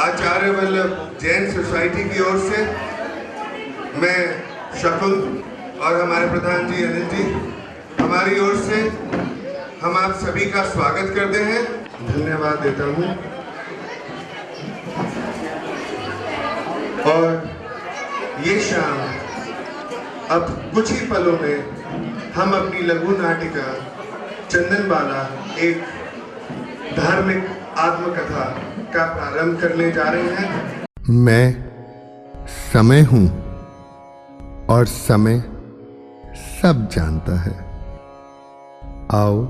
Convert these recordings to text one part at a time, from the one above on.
Acharya Vallabh Jain society की ओर से मैं शकुल और हमारे प्रधान जी अनिल जी, हमारी ओर से हम आप सभी का स्वागत करते हैं, धन्यवाद देता हूँ। और ये शाम अब कुछ ही पलों में हम अपनी लघु नाटिका चंदनबाला एक धार्मिक आत्मकथा का प्रारंभ करने जा रहे हैं। मैं समय हूं और समय सब जानता है। आओ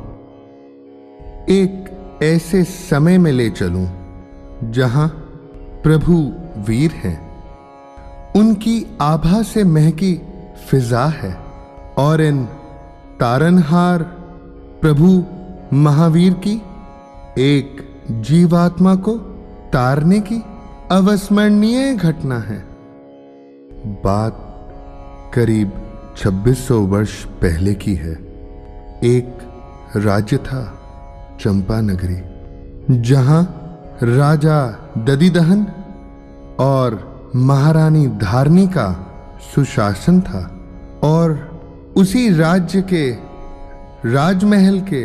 एक ऐसे समय में ले चलूं जहां प्रभु वीर हैं, उनकी आभा से महकी फिजा है और इन तारनहार प्रभु महावीर की एक जीवात्मा को तारने की अविस्मरणीय घटना है। बात करीब 2600 वर्ष पहले की है। एक राज्य था चंपा नगरी, जहां राजा दधिदहन और महारानी धारनी का सुशासन था। और उसी राज्य के राजमहल के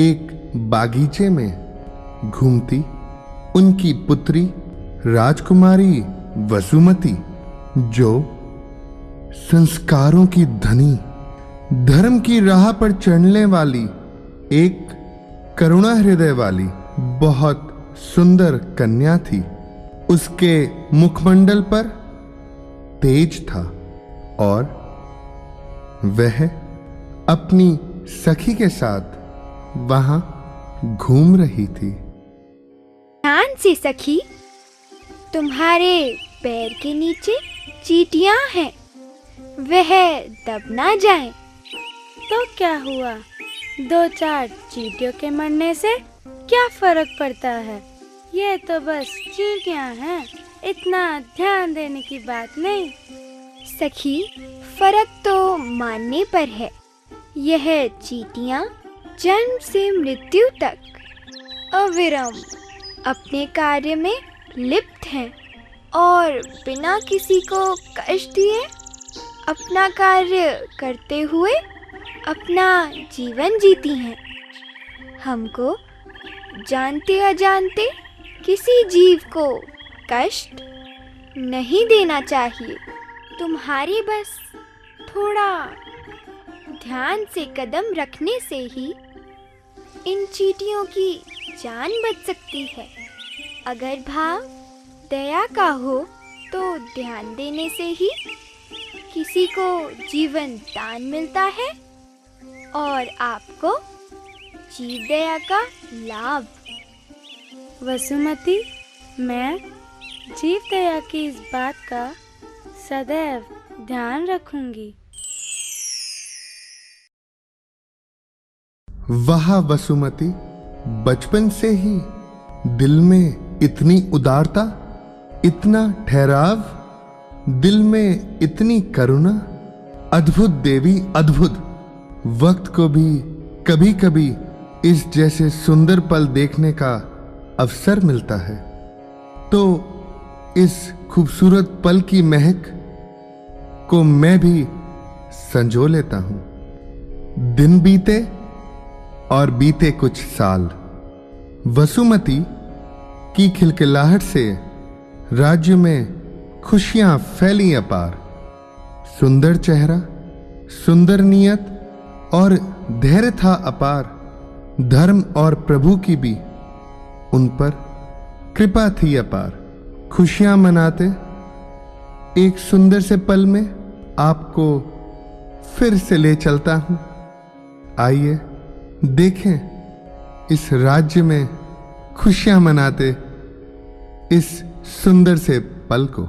एक बागीचे में घूमती उनकी पुत्री राजकुमारी वसुमती, जो संस्कारों की धनी, धर्म की राह पर चलने वाली, एक करुणा हृदय वाली बहुत सुंदर कन्या थी। उसके मुखमंडल पर तेज था और वह अपनी सखी के साथ वहां घूम रही थी। ध्यान से सखी, तुम्हारे पैर के नीचे चींटियां हैं, वह दब ना जाए। तो क्या हुआ, 2-4 चींटियों के मरने से क्या फर्क पड़ता है? ये तो बस चींटियां हैं, इतना ध्यान देने की बात नहीं। सखी, फर्क तो मानने पर है। यह चींटियां जन्म से मृत्यु तक अविरम अपने कार्य में लिप्त हैं और बिना किसी को कष्ट दिए अपना कार्य करते हुए अपना जीवन जीती हैं। हमको जानते अजानते किसी जीव को कष्ट नहीं देना चाहिए। तुम्हारी बस थोड़ा ध्यान से कदम रखने से ही इन चींटियों की जान बच सकती है। अगर भाव दया का हो तो ध्यान देने से ही किसी को जीवन दान मिलता है और आपको जीव दया का लाभ। वसुमती, मैं जीव दया की इस बात का सदैव ध्यान रखूंगी। वह वसुमती बचपन से ही दिल में इतनी उदारता, इतना ठहराव, दिल में इतनी करुणा, अद्भुत देवी अद्भुत। वक्त को भी कभी कभी इस जैसे सुंदर पल देखने का अवसर मिलता है तो इस खूबसूरत पल की महक को मैं भी संजो लेता हूं। दिन बीते और बीते कुछ साल। वसुमती की खिलखिलाहट से राज्य में खुशियां फैली अपार। सुंदर चेहरा, सुंदर नियत और धैर्य था अपार। धर्म और प्रभु की भी उन पर कृपा थी अपार। खुशियां मनाते एक सुंदर से पल में आपको फिर से ले चलता हूं। आइए देखें इस राज्य में खुशियां मनाते इस सुंदर से पल को।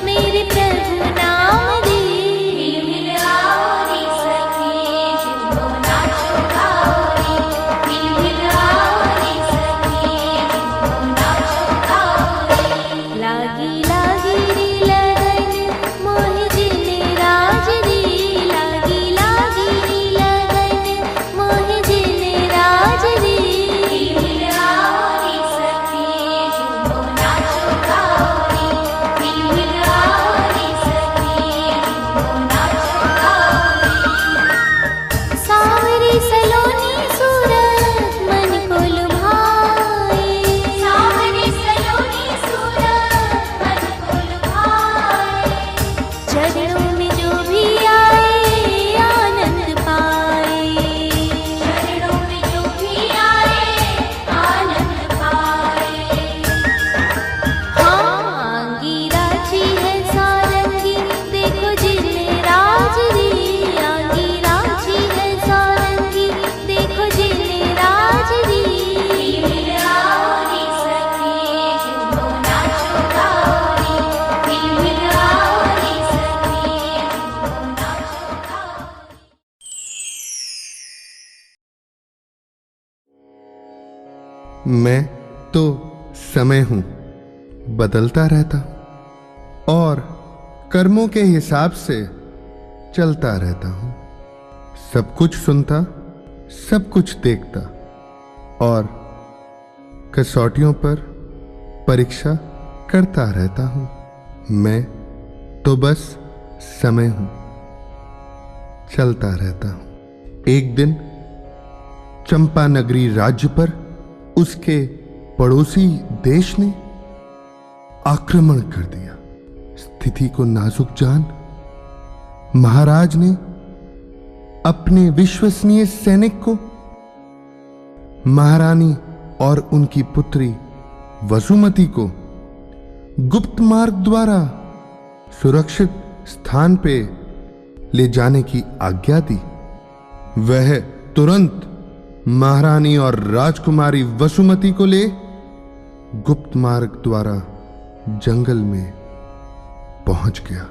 मेरे मैं तो समय हूं, बदलता रहता हूं और कर्मों के हिसाब से चलता रहता हूं। सब कुछ सुनता, सब कुछ देखता और कसौटियों पर परीक्षा करता रहता हूं। मैं तो बस समय हूं, चलता रहता हूं। एक दिन चंपा नगरी राज्य पर उसके पड़ोसी देश ने आक्रमण कर दिया। स्थिति को नाजुक जान महाराज ने अपने विश्वसनीय सैनिक को महारानी और उनकी पुत्री वसुमती को गुप्त मार्ग द्वारा सुरक्षित स्थान पे ले जाने की आज्ञा दी। वह तुरंत महारानी और राजकुमारी वसुमती को ले गुप्त मार्ग द्वारा जंगल में पहुंच गया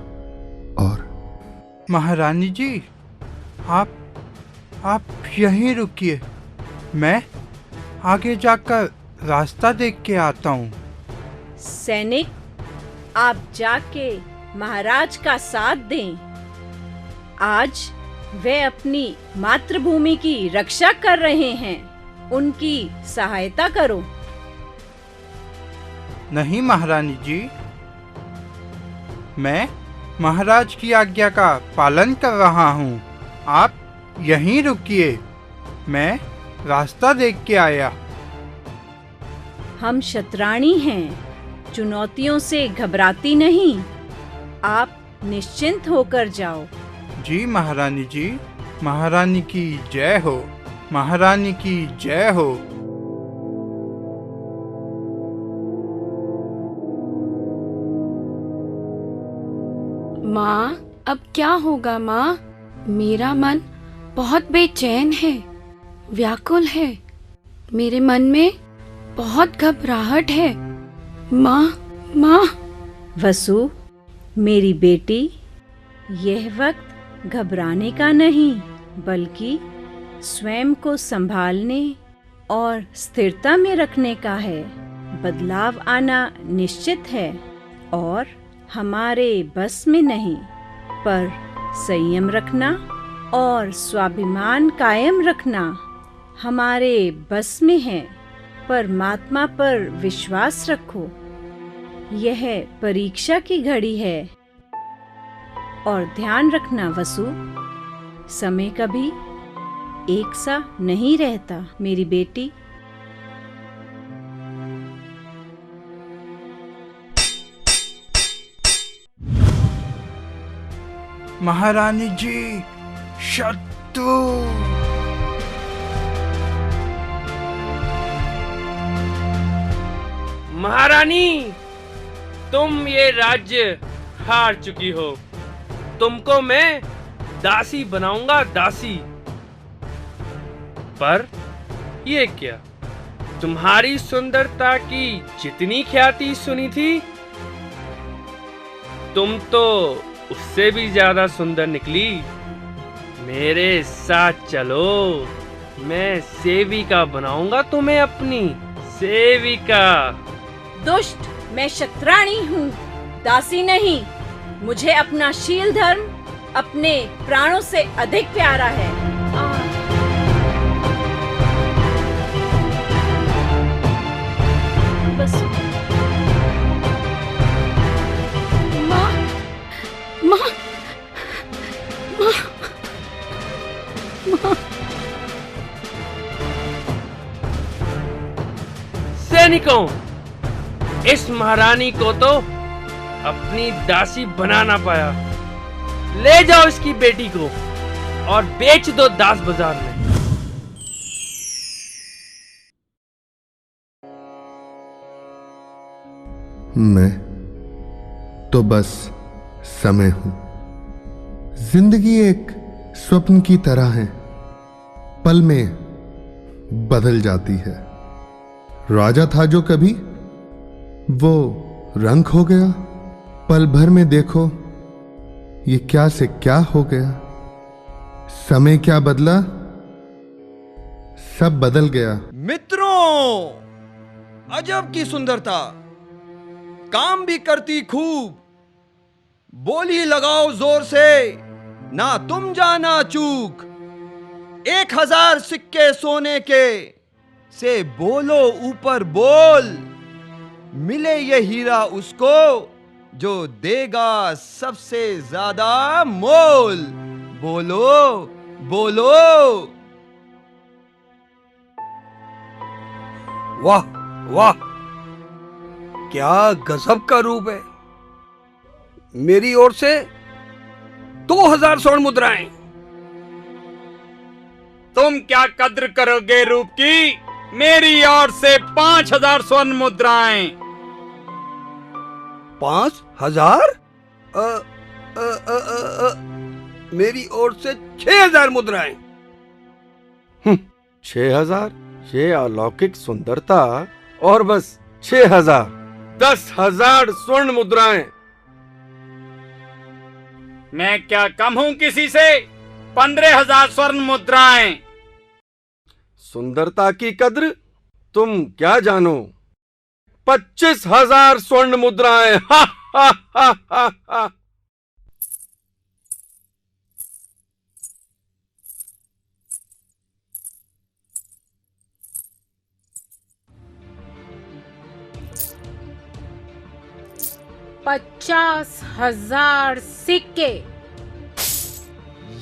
और महारानी जी, आप यहीं रुकिए, मैं आगे जाकर रास्ता देख के आता हूँ। सैनिक, आप जाके महाराज का साथ दें। आज वे अपनी मातृभूमि की रक्षा कर रहे हैं, उनकी सहायता करो। नहीं महारानी जी, मैं महाराज की आज्ञा का पालन कर रहा हूँ। आप यहीं रुकिए, मैं रास्ता देख के आया। हम शतरानी हैं, चुनौतियों से घबराती नहीं। आप निश्चिंत होकर जाओ। जी महारानी जी, महारानी की जय हो, महारानी की जय हो। माँ, अब क्या होगा माँ? मेरा मन बहुत बेचैन है, व्याकुल है। मेरे मन में बहुत घबराहट है। माँ। वसु, मेरी बेटी, यह वक्त घबराने का नहीं, बल्कि स्वयं को संभालने और स्थिरता में रखने का है। बदलाव आना निश्चित है और हमारे बस में नहीं, पर संयम रखना और स्वाभिमान कायम रखना हमारे बस में है। परमात्मा पर विश्वास रखो। यह परीक्षा की घड़ी है और ध्यान रखना वसु, समय कभी एक सा नहीं रहता मेरी बेटी। महारानी जी, शत्रु! महारानी, तुम ये राज्य हार चुकी हो। तुमको मैं दासी बनाऊंगा, दासी। पर ये क्या, तुम्हारी सुंदरता की जितनी ख्याति सुनी थी, तुम तो उससे भी ज्यादा सुंदर निकली। मेरे साथ चलो, मैं सेविका बनाऊंगा तुम्हें, अपनी सेविका। दुष्ट, मैं शतरानी हूँ, दासी नहीं। मुझे अपना शील धर्म अपने प्राणों से अधिक प्यारा है। बस माँ। सैनिकों, इस महारानी को तो अपनी दासी बना ना पाया। ले जाओ इसकी बेटी को और बेच दो दास बाजार में। मैं तो बस समय हूं। जिंदगी एक स्वप्न की तरह है, पल में बदल जाती है। राजा था जो कभी, वो रंग हो गया। पल भर में देखो ये क्या से क्या हो गया। समय क्या बदला, सब बदल गया। मित्रों, अजब की सुंदरता, काम भी करती खूब, बोली लगाओ जोर से, ना तुम जाना चूक। 1000 सिक्के सोने के से बोलो ऊपर बोल, मिले ये हीरा उसको जो देगा सबसे ज्यादा मोल। बोलो बोलो। वाह वाह, क्या गजब का रूप है। मेरी ओर से 2000 स्वर्ण मुद्राएं। तुम क्या कद्र करोगे रूप की? मेरी ओर से 5000 स्वर्ण मुद्राएं। 5000? मेरी ओर से 6000 मुद्राएं। 6000? ये अलौकिक सुंदरता और बस 6000। 10,000 स्वर्ण मुद्राएं। मैं क्या कम हूं किसी से? 15,000 स्वर्ण मुद्राएं। सुंदरता की कद्र तुम क्या जानो? 25,000 स्वर्ण मुद्राएं। हा हा हा हा हा। पचास 50,000 सिक्के।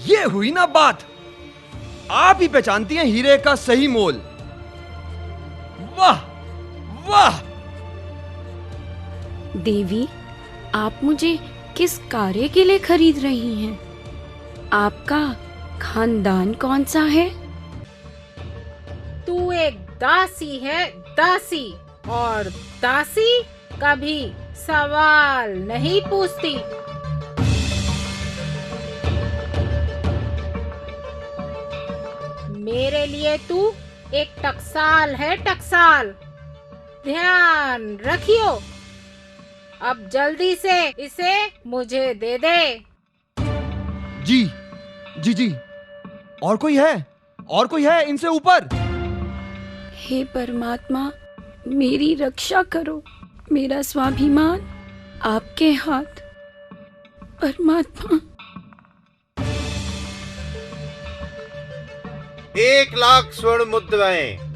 ये हुई ना बात। आप ही पहचानती हैं हीरे का सही मोल। वाह वाह। देवी, आप मुझे किस कार्य के लिए खरीद रही हैं? आपका खानदान कौन सा है? तू एक दासी है, दासी, और दासी कभी सवाल नहीं पूछती। मेरे लिए तू एक टकसाल है, टकसाल। ध्यान रखियो। अब जल्दी से इसे मुझे दे दे। जी जी जी। और कोई है? और कोई है इनसे ऊपर? हे परमात्मा, मेरी रक्षा करो। मेरा स्वाभिमान आपके हाथ। परमात्मा। 1,00,000 स्वर्ण मुद्राएं।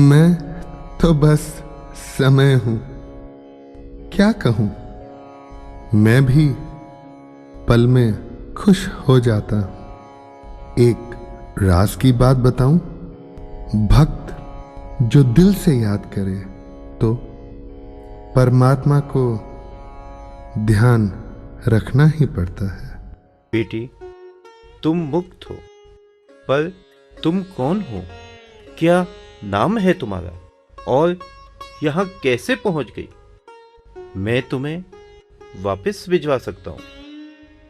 मैं तो बस समय हूं, क्या कहूं। मैं भी पल में खुश हो जाता। एक राज की बात बताऊं, भक्त जो दिल से याद करे तो परमात्मा को ध्यान रखना ही पड़ता है। बेटी, तुम मुक्त हो, पर तुम कौन हो? क्या नाम है तुम्हारा? और यहां कैसे पहुंच गई? मैं तुम्हें वापस भिजवा सकता हूं।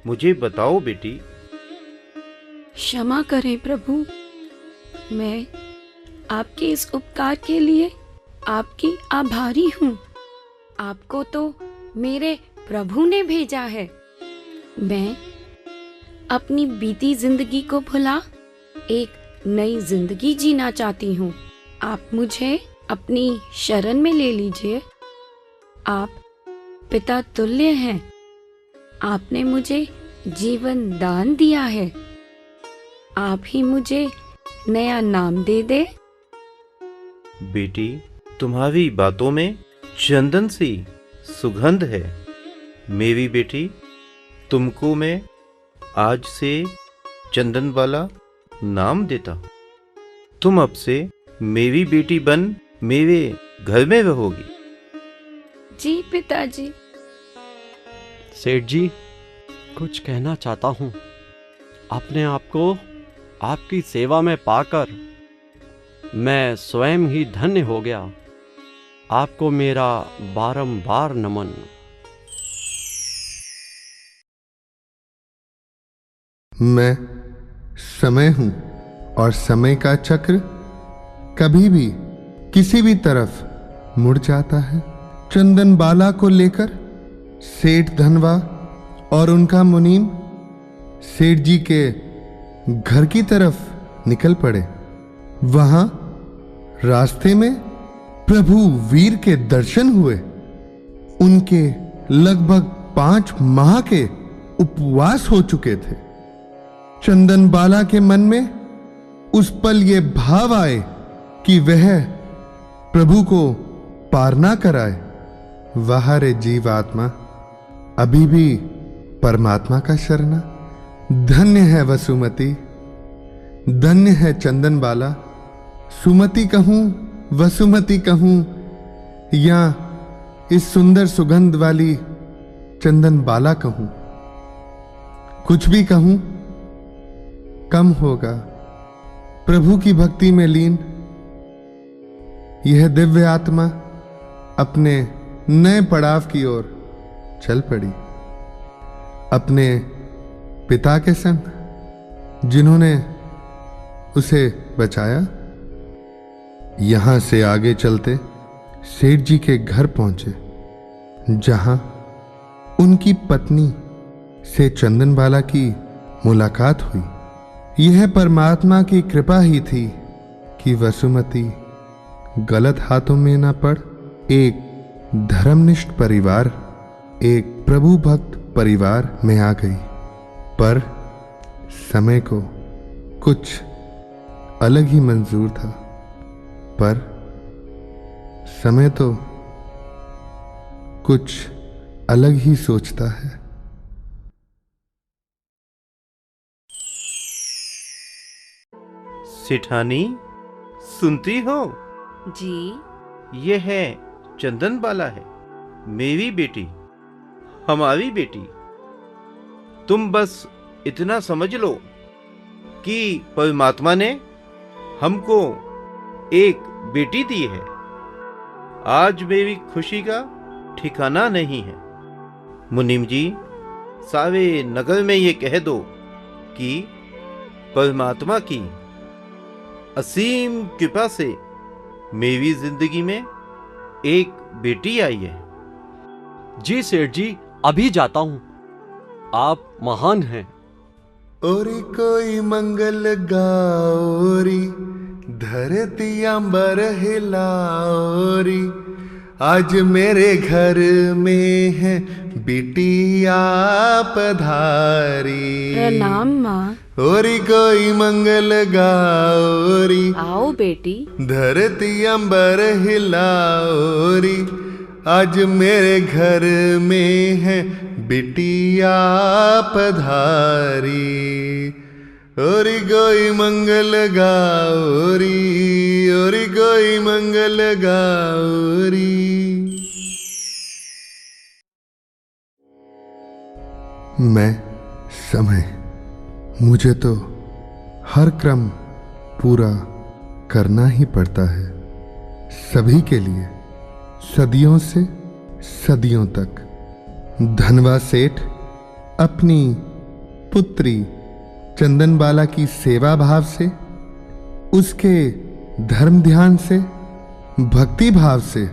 मुझे बताओ बेटी। क्षमा करें प्रभु, मैं आपके इस उपकार के लिए आपकी आभारी हूँ। आपको तो मेरे प्रभु ने भेजा है। मैं अपनी बीती जिंदगी को भुला एक नई जिंदगी जीना चाहती हूँ। आप मुझे अपनी शरण में ले लीजिए। आप पिता तुल्य हैं। आपने मुझे जीवन दान दिया है। आप ही मुझे नया नाम दे दे। बेटी, तुम्हारी बातों में चंदन सी सुगंध है। मेरी बेटी, तुमको मैं आज से चंदन वाला नाम देता। तुम अब से मेरी बेटी बन मेरे घर में रहोगी। जी पिताजी। सेठ जी, कुछ कहना चाहता हूँ। अपने आप को आपकी सेवा में पाकर मैं स्वयं ही धन्य हो गया। आपको मेरा बारंबार नमन। मैं समय हूं और समय का चक्र कभी भी किसी भी तरफ मुड़ जाता है। चंदन बाला को लेकर सेठ धनवा और उनका मुनीम सेठ जी के घर की तरफ निकल पड़े। वहां रास्ते में प्रभु वीर के दर्शन हुए। उनके लगभग 5 माह के उपवास हो चुके थे। चंदन बाला के मन में उस पल ये भाव आए कि वह प्रभु को पार ना कराए। वह रे जीवात्मा अभी भी परमात्मा का शरणा। धन्य है वसुमती, धन्य है चंदन बाला। सुमति कहूं, वसुमती कहूं, या इस सुंदर सुगंध वाली चंदन बाला कहूं, कुछ भी कहूं कम होगा। प्रभु की भक्ति में लीन यह दिव्य आत्मा अपने नए पड़ाव की ओर चल पड़ी। अपने पिता के संग, जिन्होंने उसे बचाया। यहां से आगे चलते सेठ जी के घर पहुंचे, जहां उनकी पत्नी से चंदन बाला की मुलाकात हुई। यह परमात्मा की कृपा ही थी कि वसुमती गलत हाथों में न पड़ एक धर्मनिष्ठ परिवार, एक प्रभु भक्त परिवार में आ गई। पर समय को कुछ अलग ही मंजूर था। पर समय तो कुछ अलग ही सोचता है। सेठानी, सुनती हो? जी। ये है चंदन बाला है, मेरी बेटी, हमारी बेटी। तुम बस इतना समझ लो कि परमात्मा ने हमको एक बेटी दी है। आज मेरी खुशी का ठिकाना नहीं है। मुनीम जी, सारे नगर में ये कह दो कि परमात्मा की असीम कृपा से मेरी जिंदगी में एक बेटी आई है। जी सेठ जी, अभी जाता हूं। आप महान हैं। ओरी कोई मंगल गाओरी, धरती अंबर हिलाओरी। आज मेरे घर में है बिटिया पधारी। प्रणाम माँ। ओरी कोई मंगल गाओरी, आओ बेटी। धरती अंबर हिलाओरी। आज मेरे घर में है बिटिया पधारी। ओरी कोई मंगल गाओरी, ओरी कोई मंगल गाओरी। मैं समय, मुझे तो हर क्रम पूरा करना ही पड़ता है, सभी के लिए, सदियों से सदियों तक। धनवा सेठ अपनी पुत्री चंदन बाला की सेवा भाव से, उसके धर्म ध्यान से, भक्ति भाव से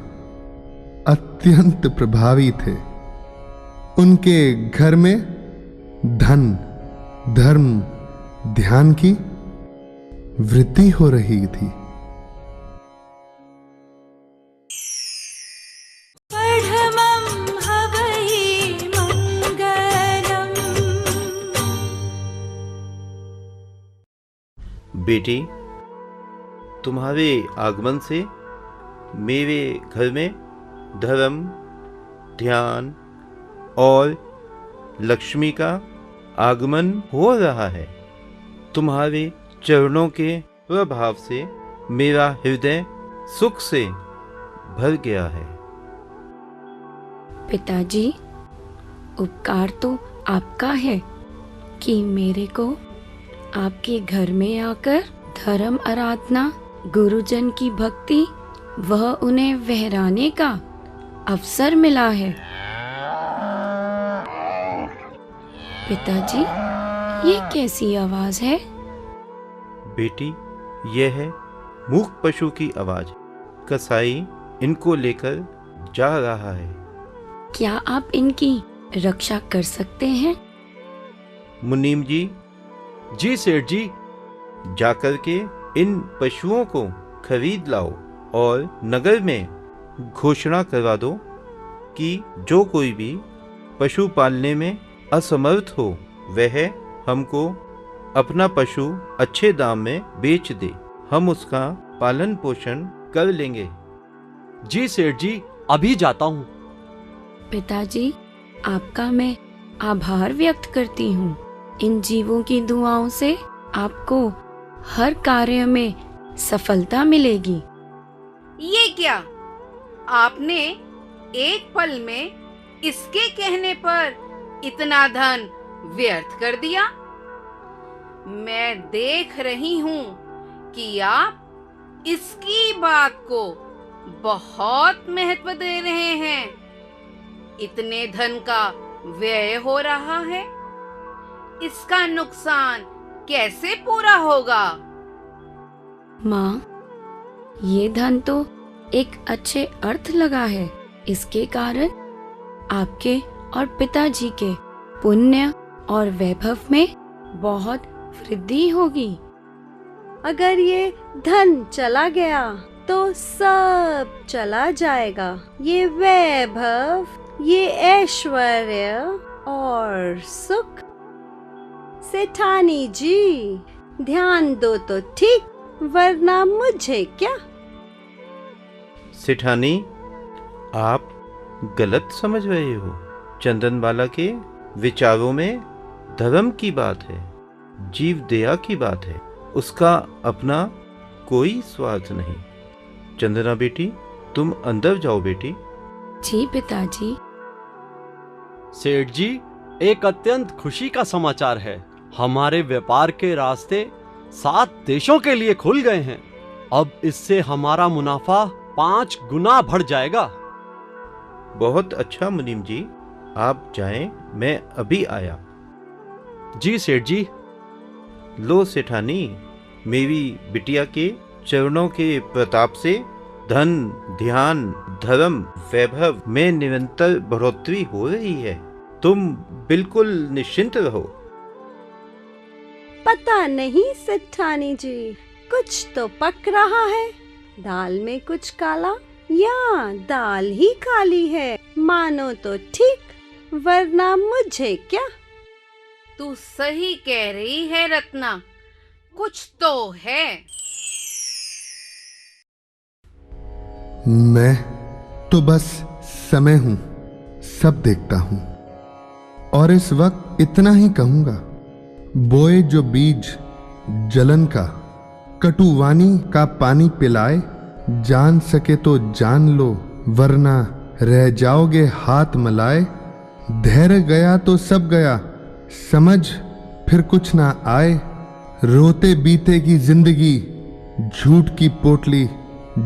अत्यंत प्रभावी थे। उनके घर में धन, धर्म, ध्यान की वृद्धि हो रही थी। बेटी, तुम्हारे आगमन से मेरे घर में धर्म, ध्यान और लक्ष्मी का आगमन हो रहा है। तुम्हारे चरणों के प्रभाव से मेरा हृदय सुख से भर गया है। पिताजी, उपकार तो आपका है कि मेरे को आपके घर में आकर धर्म आराधना, गुरुजन की भक्ति वह उन्हें वहराने का अवसर मिला है। पिताजी, ये कैसी आवाज है? बेटी, यह है मूक पशु की आवाज। कसाई इनको लेकर जा रहा है। क्या आप इनकी रक्षा कर सकते हैं? मुनीम जी। जी सेठ जी। जाकर के इन पशुओं को खरीद लाओ और नगर में घोषणा करवा दो कि जो कोई भी पशु पालने में असमर्थ हो वह हमको अपना पशु अच्छे दाम में बेच दे। हम उसका पालन पोषण कर लेंगे। जी सेठ जी, अभी जाता हूँ। पिताजी, आपका मैं आभार व्यक्त करती हूँ। इन जीवों की दुआओं से आपको हर कार्य में सफलता मिलेगी। ये क्या? आपने एक पल में इसके कहने पर इतना धन व्यर्थ कर दिया? मैं देख रही हूँ कि आप इसकी बात को बहुत महत्व दे रहे हैं। इतने धन का व्यय हो रहा है, इसका नुकसान कैसे पूरा होगा? माँ, ये धन तो एक अच्छे अर्थ लगा है। इसके कारण आपके और पिताजी के पुण्य और वैभव में बहुत वृद्धि होगी। अगर ये धन चला गया तो सब चला जाएगा। ये वैभव, ये ऐश्वर्य और सुख। सेठानी जी, ध्यान दो तो ठीक, वरना मुझे क्या। सेठानी, आप गलत समझ रहे हो। चंदनबाला के विचारों में धर्म की बात है, जीव दया की बात है। उसका अपना कोई स्वार्थ नहीं। चंदना बेटी, तुम अंदर जाओ बेटी। जी पिताजी। सेठ जी, एक अत्यंत खुशी का समाचार है। हमारे व्यापार के रास्ते 7 देशों के लिए खुल गए हैं। अब इससे हमारा मुनाफा 5 गुना बढ़ जाएगा। बहुत अच्छा मुनीम जी, आप जाएं, मैं अभी आया। जी सेठ जी। लो सेठानी, मेरी बिटिया के चरणों के प्रताप से धन, ध्यान, धर्म, वैभव में निरंतर बढ़ोतरी हो रही है। तुम बिल्कुल निश्चिंत रहो। पता नहीं सेठानी जी, कुछ तो पक रहा है। दाल में कुछ काला या दाल ही काली है। मानो तो ठीक, वरना मुझे क्या। तू सही कह रही है रत्ना, कुछ तो है। मैं तो बस समय हूं, सब देखता हूं, और इस वक्त इतना ही कहूंगा। बोए जो बीज जलन का, कटुवानी का पानी पिलाए। जान सके तो जान लो, वरना रह जाओगे हाथ मलाए। धैर्य गया तो सब गया, समझ फिर कुछ ना आए। रोते बीते की जिंदगी, झूठ की पोटली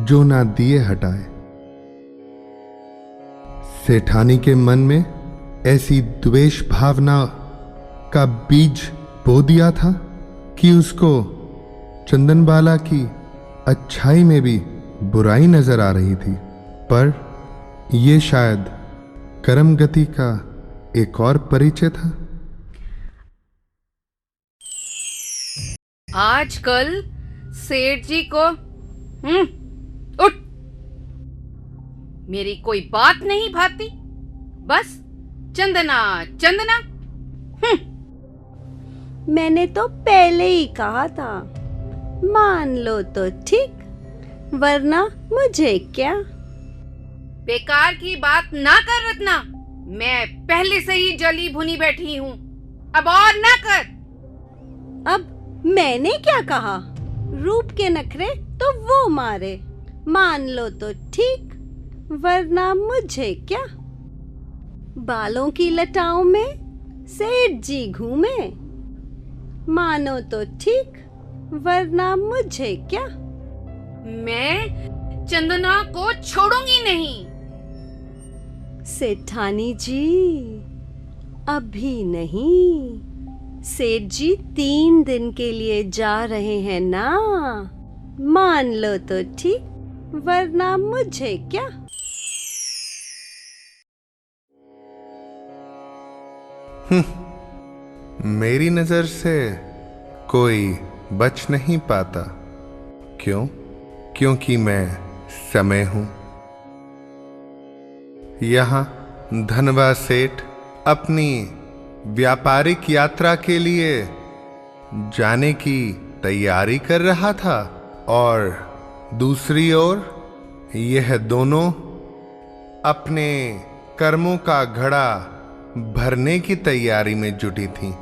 जो ना दिए हटाए। सेठानी के मन में ऐसी द्वेष भावना का बीज बो दिया था कि उसको चंदनबाला की अच्छाई में भी बुराई नजर आ रही थी। पर यह शायद कर्म गति का एक और परिचय था। आजकल सेठ जी को उठ, मेरी कोई बात नहीं भाती। बस चंदना चंदना। मैंने तो पहले ही कहा था, मान लो तो ठीक, वरना मुझे क्या। बेकार की बात ना कर रत्ना, मैं पहले से ही जली भुनी बैठी हूँ, अब और ना कर। अब मैंने क्या कहा? रूप के नखरे तो वो मारे, मान लो तो ठीक, वरना मुझे क्या। बालों की लटाओं में सेठ जी घूमे, मानो तो ठीक, वरना मुझे क्या। मैं चंदना को छोड़ूंगी नहीं। सेठानी जी, अभी नहीं, सेठ जी 3 दिन के लिए जा रहे हैं ना, मान लो तो ठीक, वरना मुझे क्या। मेरी नजर से कोई बच नहीं पाता। क्यों? क्योंकि मैं समय हूं। यहां धनवा सेठ अपनी व्यापारिक यात्रा के लिए जाने की तैयारी कर रहा था और दूसरी ओर यह दोनों अपने कर्मों का घड़ा भरने की तैयारी में जुटी थीं।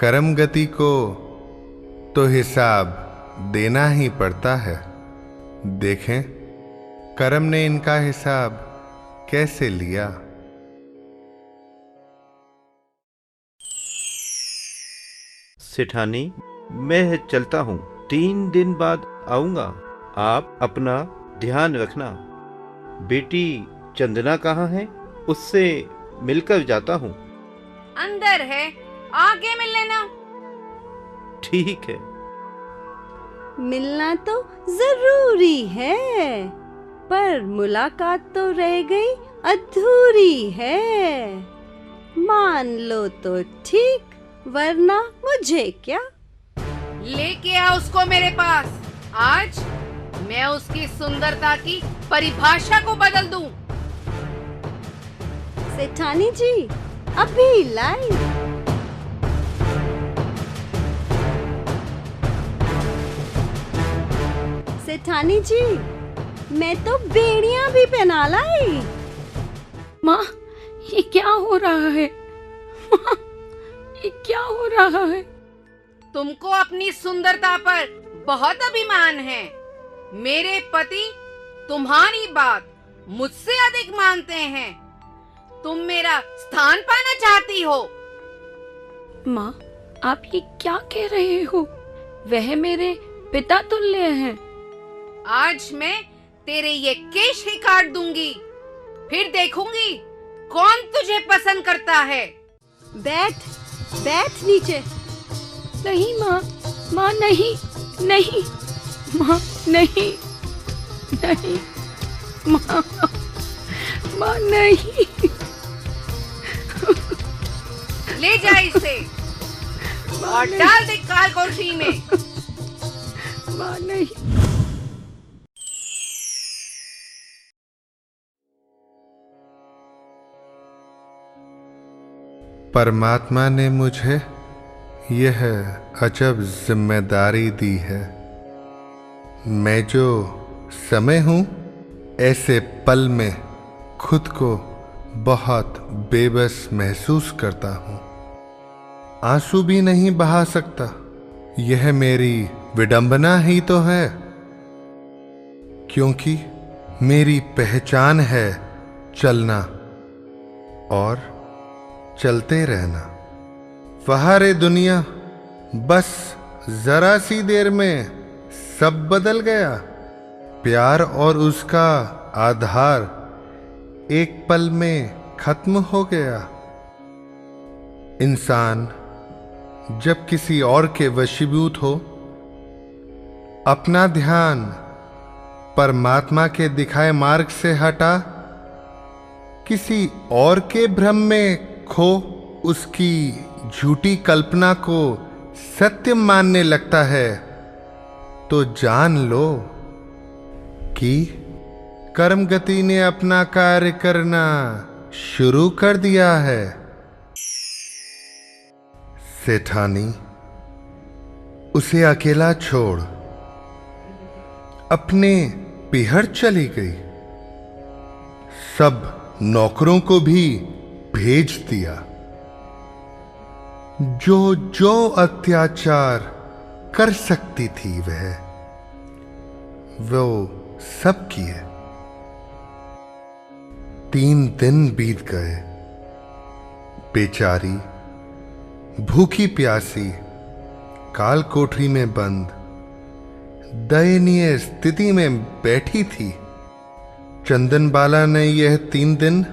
कर्म गति को तो हिसाब देना ही पड़ता है। देखें कर्म ने इनका हिसाब कैसे लिया। सेठानी, मैं चलता हूँ, 3 दिन बाद आऊंगा। आप अपना ध्यान रखना। बेटी चंदना कहाँ है? उससे मिलकर जाता हूँ। अंदर है, आगे मिल लेना। ठीक है। मिलना तो जरूरी है, पर मुलाकात तो रह गई अधूरी है। मान लो तो ठीक, वरना मुझे क्या। लेके आ उसको मेरे पास। आज मैं उसकी सुंदरता की परिभाषा को बदल दूं। सेठानी जी, अभी लाई। सेठानी जी, मैं तो बेड़ियां भी पहना लाई। माँ, ये क्या हो रहा है? माँ, ये क्या हो रहा है? तुमको अपनी सुंदरता पर बहुत अभिमान है। मेरे पति तुम्हारी बात मुझसे अधिक मानते हैं। तुम मेरा स्थान पाना चाहती हो। माँ, आप ये क्या कह रहे हो? वह मेरे पिता तुल्य हैं। आज मैं तेरे ये केश ही काट दूंगी, फिर देखूंगी कौन तुझे पसंद करता है। बैठ नीचे। नहीं माँ, माँ नहीं, नहीं, माँ नहीं, नहीं, माँ, माँ नहीं। ले जा इसे और डाल दे काल कोठरी में। माँ नहीं। परमात्मा ने मुझे यह अजब जिम्मेदारी दी है। मैं जो समय हूं, ऐसे पल में खुद को बहुत बेबस महसूस करता हूं। आंसू भी नहीं बहा सकता। यह मेरी विडंबना ही तो है, क्योंकि मेरी पहचान है चलना और चलते रहना। फहारे दुनिया, बस जरा सी देर में सब बदल गया। प्यार और उसका आधार एक पल में खत्म हो गया। इंसान जब किसी और के वशीभूत हो, अपना ध्यान परमात्मा के दिखाए मार्ग से हटा किसी और के भ्रम में खो उसकी झूठी कल्पना को सत्य मानने लगता है, तो जान लो कि कर्म गति ने अपना कार्य करना शुरू कर दिया है। सेठानी उसे अकेला छोड़ अपने पिहर चली गई। सब नौकरों को भी भेज दिया। जो जो अत्याचार कर सकती थी वो सब किए। 3 दिन बीत गए। बेचारी भूखी प्यासी काल कोठरी में बंद दयनीय स्थिति में बैठी थी। चंदनबाला ने यह 3 दिन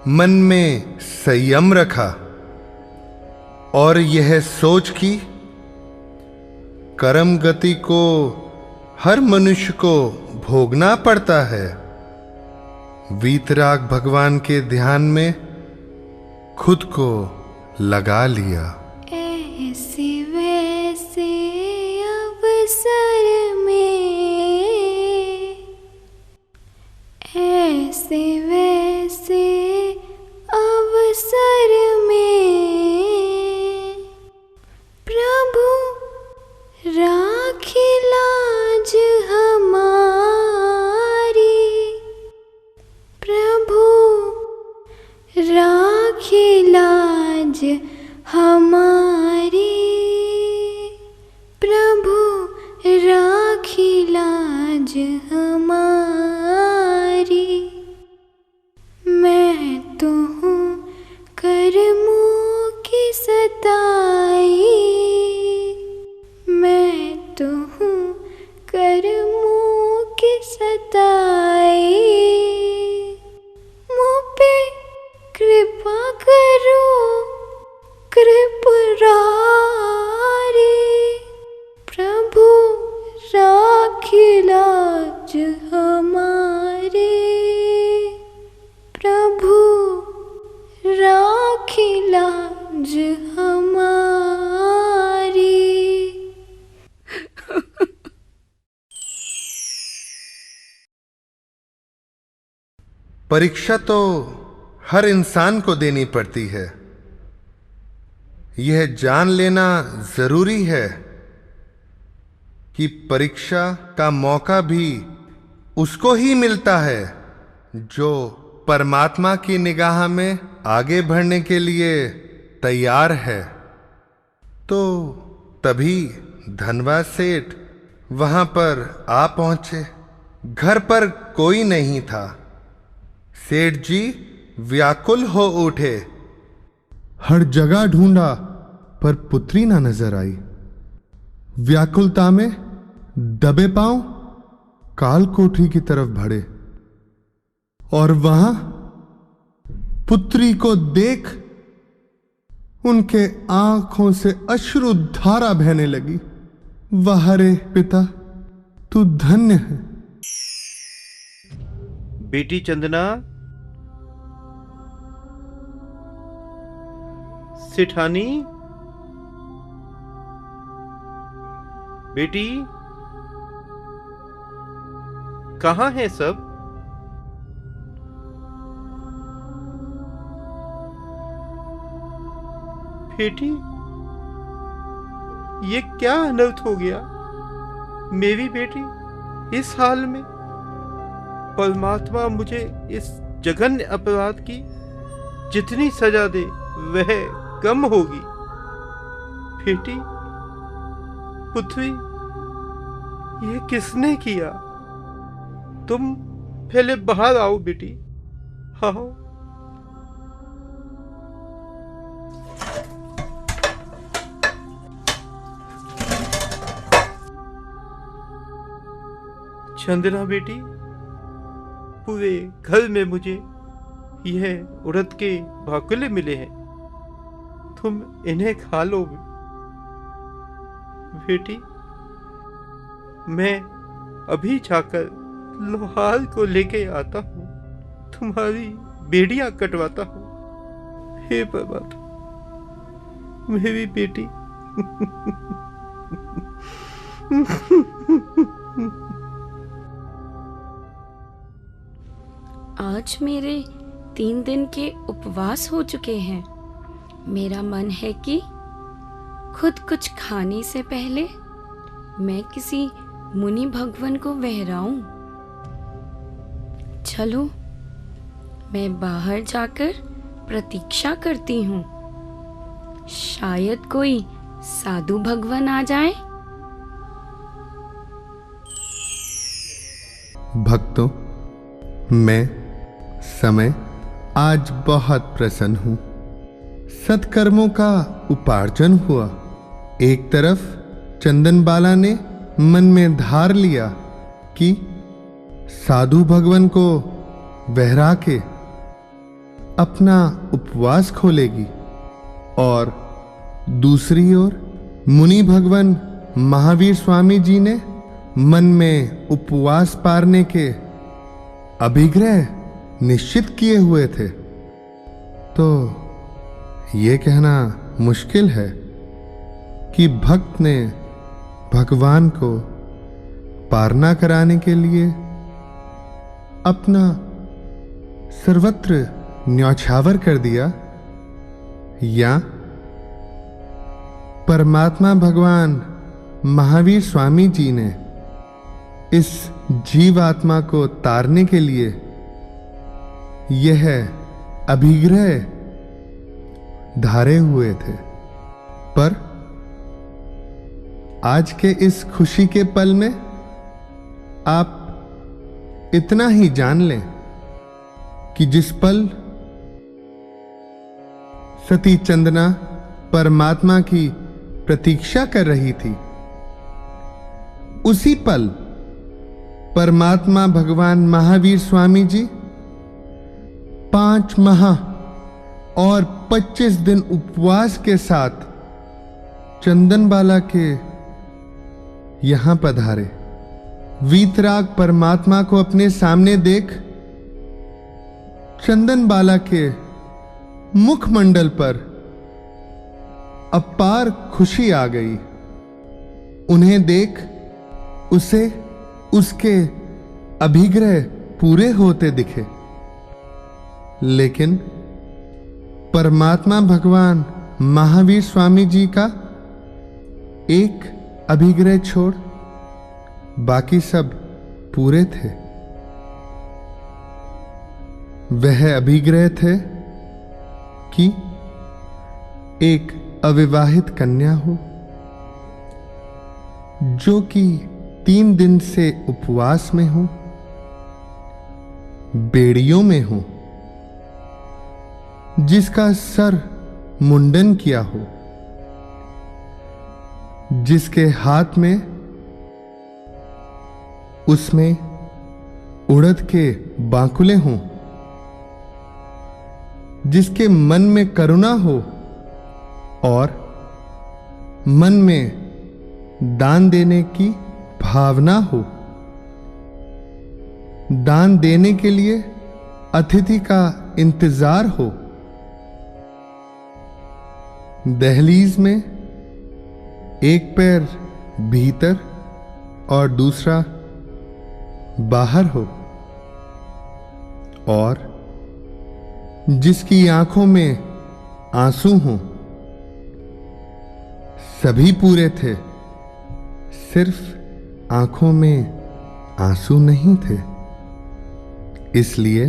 मन में संयम रखा, और यह सोच कि कर्म गति को हर मनुष्य को भोगना पड़ता है, वीतराग भगवान के ध्यान में खुद को लगा लिया। ऐसे वैसे अवसर में, ऐसे वैसे अवसर में प्रभु राखी लाज हमारी, प्रभु राखी लाज हमारी, प्रभु राखी लाज हमारी। मैं तो हूँ कर्मों की सताई, मैं तो हूँ कर्मों की सताई। मुझ पे कृपा करो कृपरारी, प्रभु राखी लाज हमारी, प्रभु राखी लाज हमारी। परीक्षा तो हर इंसान को देनी पड़ती है। यह जान लेना जरूरी है कि परीक्षा का मौका भी उसको ही मिलता है जो परमात्मा की निगाह में आगे बढ़ने के लिए तैयार है। तो तभी धनवा सेठ वहां पर आ पहुंचे। घर पर कोई नहीं था। सेठ जी व्याकुल हो उठे। हर जगह ढूंढा पर पुत्री ना नजर आई। व्याकुलता में दबे पांव काल कोठरी की तरफ बढ़े और वहां पुत्री को देख उनके आंखों से अश्रु धारा बहने लगी। वाह रे पिता, तू धन्य है। बेटी चंदना, सेठानी, बेटी कहाँ है सब? बेटी, ये क्या अनर्थ हो गया? मेरी बेटी इस हाल में। परमात्मा मुझे इस जघन्य अपराध की जितनी सजा दे वह कम होगी। बेटी, पुत्री, ये किसने किया? तुम पहले बाहर आओ बेटी, आओ। चंदना बेटी, पूरे घर में मुझे यह उड़द के भाकुले मिले हैं, तुम इन्हें खा लो बेटी। मैं अभी जाकर लोहार को लेके आता हूँ, तुम्हारी बेड़ियां कटवाता हूँ। हे परमात्मा, मेरी बेटी। आज मेरे 3 दिन के उपवास हो चुके हैं। मेरा मन है कि खुद कुछ खाने से पहले मैं किसी मुनि भगवान को बहराऊं। चलो, मैं बाहर जाकर प्रतीक्षा करती हूँ। शायद कोई साधु भगवान आ जाए। भक्तों, मैं समय आज बहुत प्रसन्न हूं। सत्कर्मों का उपार्जन हुआ। एक तरफ चंदनबाला ने मन में धार लिया कि साधु भगवान को बहरा के अपना उपवास खोलेगी, और दूसरी ओर मुनि भगवान महावीर स्वामी जी ने मन में उपवास पारने के अभिग्रह निश्चित किए हुए थे। तो ये कहना मुश्किल है कि भक्त ने भगवान को पारना कराने के लिए अपना सर्वत्र न्यौछावर कर दिया, या परमात्मा भगवान महावीर स्वामी जी ने इस जीवात्मा को तारने के लिए यह अभिग्रह धारे हुए थे। पर आज के इस खुशी के पल में आप इतना ही जान लें कि जिस पल सती चंदना परमात्मा की प्रतीक्षा कर रही थी, उसी पल परमात्मा भगवान महावीर स्वामी जी 5 माह और 25 दिन उपवास के साथ चंदनबाला के यहां पधारे। वीतराग परमात्मा को अपने सामने देख चंदनबाला के मुखमंडल पर अपार खुशी आ गई। उन्हें देख उसे उसके अभिग्रह पूरे होते दिखे, लेकिन परमात्मा भगवान महावीर स्वामी जी का एक अभिग्रह छोड़ बाकी सब पूरे थे। वह अभिग्रह थे कि एक अविवाहित कन्या हो जो कि 3 दिन से उपवास में हो, बेड़ियों में हो, जिसका सर मुंडन किया हो, जिसके हाथ में उसमें उड़द के बांकुले हों, जिसके मन में करुणा हो और मन में दान देने की भावना हो, दान देने के लिए अतिथि का इंतजार हो। दहलीज में एक पैर भीतर और दूसरा बाहर हो, और जिसकी आंखों में आंसू हों। सभी पूरे थे, सिर्फ आंखों में आंसू नहीं थे। इसलिए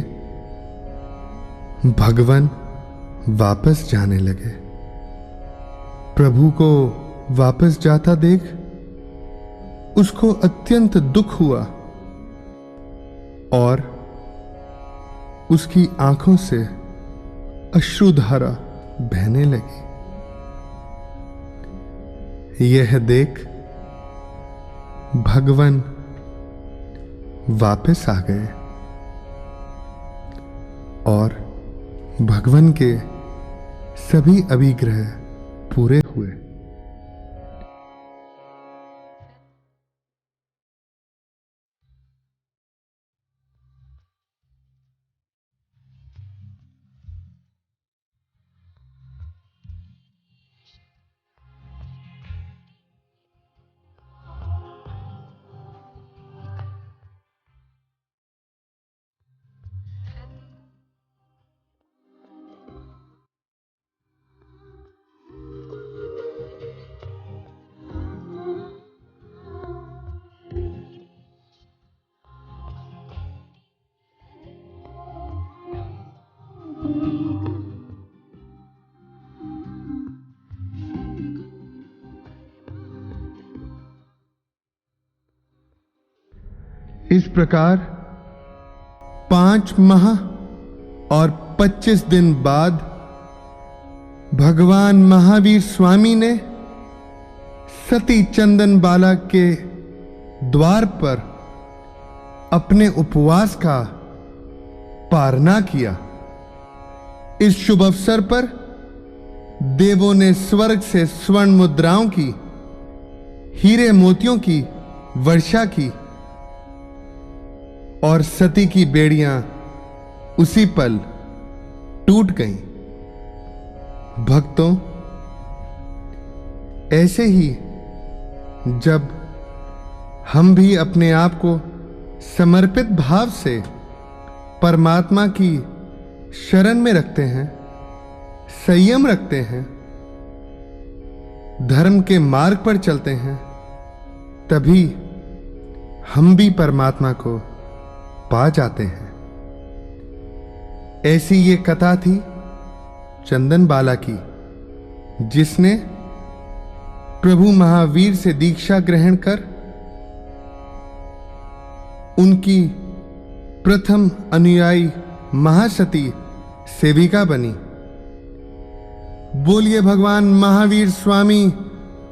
भगवान वापस जाने लगे। प्रभु को वापस जाता देख उसको अत्यंत दुख हुआ और उसकी आंखों से अश्रुधारा बहने लगी। यह देख भगवान वापस आ गए और भगवान के सभी अभिग्रह पूरे हुए। इस प्रकार 5 माह और 25 दिन बाद भगवान महावीर स्वामी ने सती चंदनबाला के द्वार पर अपने उपवास का पारना किया। इस शुभ अवसर पर देवों ने स्वर्ग से स्वर्ण मुद्राओं की, हीरे मोतियों की वर्षा की और सती की बेड़ियां उसी पल टूट गईं। भक्तों, ऐसे ही जब हम भी अपने आप को समर्पित भाव से परमात्मा की शरण में रखते हैं, संयम रखते हैं, धर्म के मार्ग पर चलते हैं, तभी हम भी परमात्मा को पा जाते हैं। ऐसी ये कथा थी चंदन बाला की, जिसने प्रभु महावीर से दीक्षा ग्रहण कर उनकी प्रथम अनुयायी महासती सेविका बनी। बोलिए भगवान महावीर स्वामी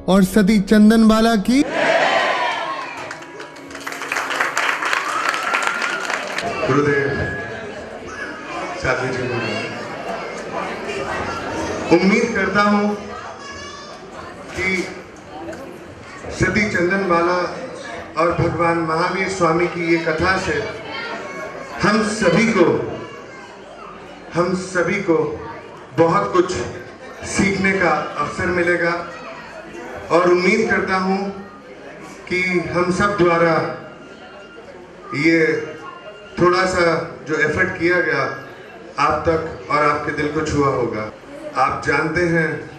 और सती चंदन बाला की। गुरुदेव, साथी जी, उम्मीद करता हूं कि सती चंदन बाला और भगवान महावीर स्वामी की ये कथा से हम सभी को बहुत कुछ सीखने का अवसर मिलेगा और उम्मीद करता हूं कि हम सब द्वारा ये थोड़ा सा जो एफर्ट किया गया आप तक और आपके दिल को छुआ होगा। आप जानते हैं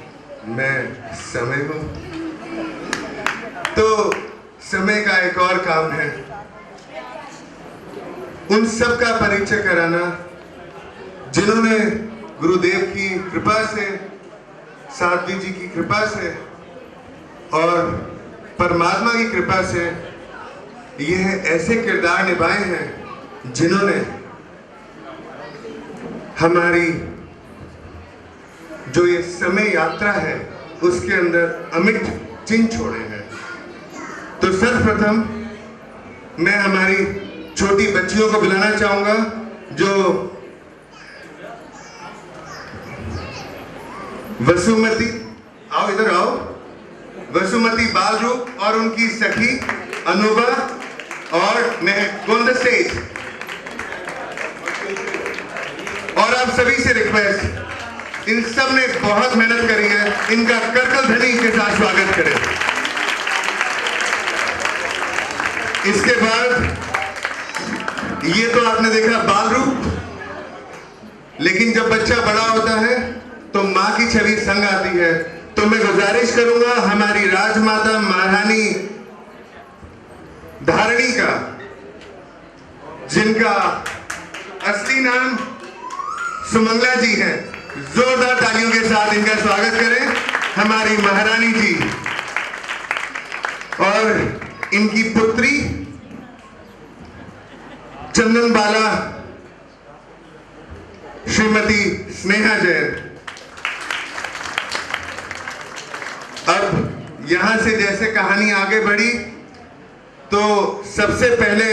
मैं समय हूं, तो समय का एक और काम है उन सब का परिचय कराना जिन्होंने गुरुदेव की कृपा से, साध्वी जी की कृपा से और परमात्मा की कृपा से यह ऐसे किरदार निभाए हैं जिन्होंने हमारी जो ये समय यात्रा है उसके अंदर अमिट चिन्ह छोड़े हैं। तो सर्वप्रथम मैं हमारी छोटी बच्चियों को बुलाना चाहूंगा जो वसुमती, आओ इधर आओ, वसुमती बाल रूप और उनकी सखी अनुभा और महक ऑन द स्टेज। और आप सभी से रिक्वेस्ट, इन सब ने बहुत मेहनत करी है, इनका करकल ध्वनि के साथ स्वागत करें। इसके बाद ये तो आपने देखा बाल रूप, लेकिन जब बच्चा बड़ा होता है तो मां की छवि संग आती है। तो मैं गुजारिश करूंगा हमारी राजमाता महारानी धारणी का, जिनका असली नाम सुमंगला जी है, जोरदार तालियों के साथ इनका स्वागत करें हमारी महारानी जी। और इनकी पुत्री चंदन बाला श्रीमती स्नेहा जैन। अब यहां से जैसे कहानी आगे बढ़ी तो सबसे पहले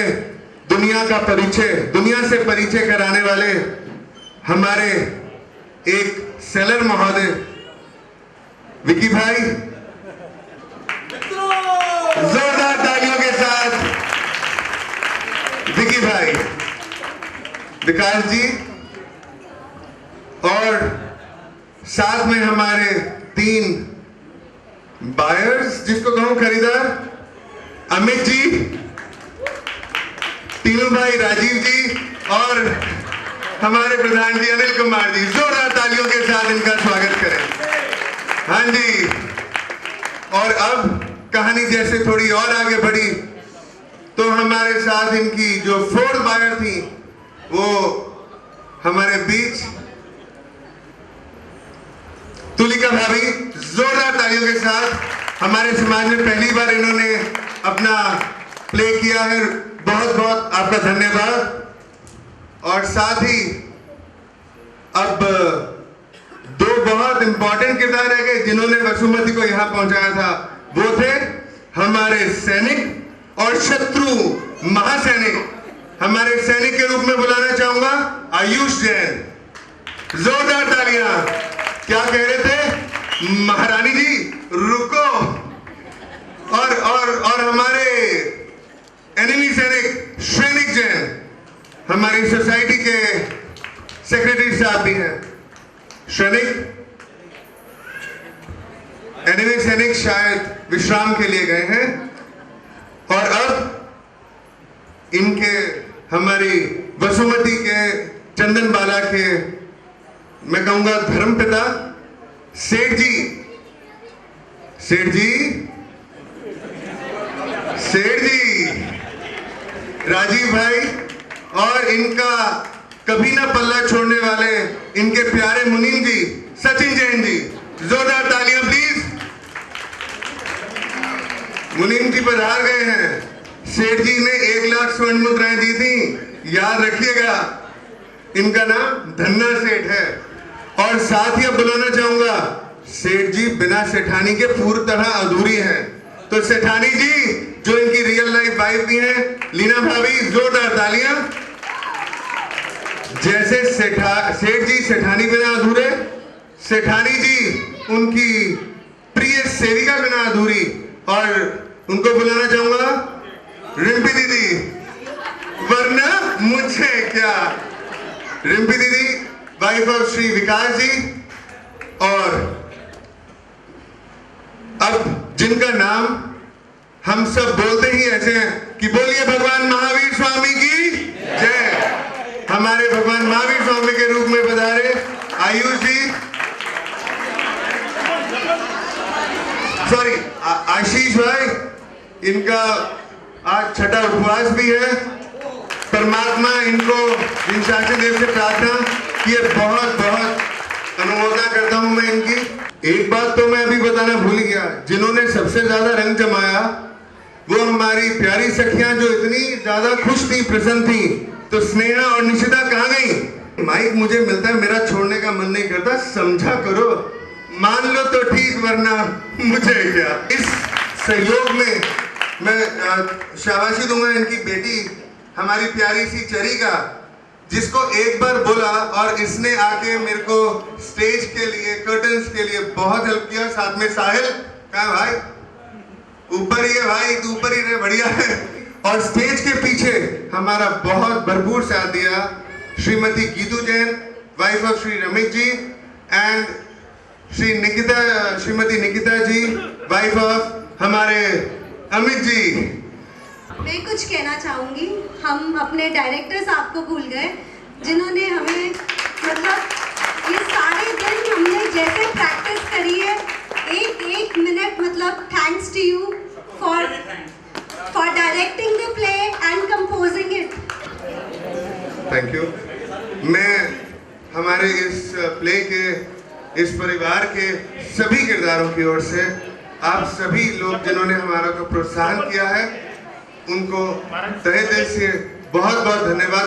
दुनिया से परिचय कराने वाले हमारे एक सेलर महोदय विकी भाई, जोरदार तालियों के साथ विकी भाई, विकास जी। और साथ में हमारे 3 बायर्स, जिसको कहूं खरीदार, अमित जी, तीनों भाई राजीव जी और हमारे प्रधान जी अनिल कुमार जी। जोरदार तालियों के साथ इनका स्वागत करें। हाँ जी। और अब कहानी जैसे थोड़ी और आगे बढ़ी तो हमारे साथ इनकी जो 4th बायर थी वो हमारे बीच तुलिका भाभी। जोरदार तालियों के साथ हमारे समाज में पहली बार इन्होंने अपना प्ले किया है। बहुत बहुत आपका धन्यवाद। और साथ ही अब 2 बहुत इंपॉर्टेंट किरदार रह गए जिन्होंने वसुमती को यहां पहुंचाया था। वो थे हमारे सैनिक और शत्रु महासैनिक। हमारे सैनिक के रूप में बुलाना चाहूंगा आयुष जैन। जोरदार तालियां। क्या कह रहे थे? महारानी जी रुको। और हमारे एनिमी सैनिक श्रेनिक जैन हमारी सोसाइटी के सेक्रेटरी साहब भी हैं। श्रेनिक, एनिमी सैनिक शायद विश्राम के लिए गए हैं और अब इनके हमारी वसुमती के चंदनबाला के मैं कहूंगा धर्मपिता सेठ जी राजीव भाई और इनका कभी ना पल्ला छोड़ने वाले इनके प्यारे मुनीम जी सचिन जैन जी, जोरदार तालियां प्लीज। मुनीम जी पधार गए हैं। सेठ जी ने 1 लाख स्वर्ण मुद्राएं दी थी, याद रखिएगा। इनका नाम धन्ना सेठ है। और साथ ही अब बुलाना चाहूंगा, सेठ जी बिना सेठानी के पूरी तरह अधूरी हैं। तो सेठानी जी जो इनकी रियल लाइफ वाइफ भी हैं, लीना भाभी, जोरदार तालियां। जैसे सेठ जी सेठानी बिना अधूरे, सेठानी जी उनकी प्रिय सेविका बिना अधूरी। और उनको बुलाना चाहूंगा रिम्पी दीदी, वरना मुझे क्या। रिम्पी दीदी वाइफ ऑफ श्री विकास जी, और अब जिनका नाम हम सब बोलते ही ऐसे हैं कि बोलिए भगवान महावीर स्वामी की जय। हमारे भगवान महावीर स्वामी के रूप में पधारे आयुष जी, सॉरी आशीष भाई, इनका आज छठा उपवास भी है। परमात्मा इनको विंशाचल देव से प्रार्थना कि बहुत बहुत अनुमोदना करता हूं मैं इनकी। एक बात तो मैं अभी बताना भूल गया, जिन्होंने सबसे ज्यादा रंग जमाया वो हमारी प्यारी सखियां जो इतनी ज्यादा खुश थी, प्रसन्न थी। तो स्नेहा और निशिता कहाँ गई? माइक मुझे मिलता है, मेरा छोड़ने का मन नहीं करता, समझा करो। मान लो तो ठीक, वरना मुझे क्या। इस सहयोग में मैं शाबाशी दूंगा इनकी बेटी हमारी प्यारी सी चरी का, जिसको एक बार बोला और इसने आके मेरे को स्टेज के लिए, कर्टन्स के लिए बहुत हेल्प किया। साथ में साहिल, कहाँ भाई? ऊपर ही है भाई, तू ऊपर ही रहे, बढ़िया है। और स्टेज के पीछे हमारा बहुत भरपूर साथ दिया Shrimati Geetu Jain, wife of Shri Ramesh ji, and Shrimati Nikita ji, wife of हमारे अमित जी। मैं कुछ कहना चाहूंगी। हम अपने डायरेक्टर साहब को भूल गए, जिन्होंने हमें मतलब ये सारे दिन हमने जैसे प्रैक्टिस करी है, एक मिनट, मतलब thanks to you for directing the play and composing it. Thank you. मैं हमारे इस प्ले के, इस परिवार के सभी किरदारों की ओर से आप सभी लोग जिन्होंने हमारा को प्रोत्साहन किया है, उनको तहे दिल से बहुत बहुत धन्यवाद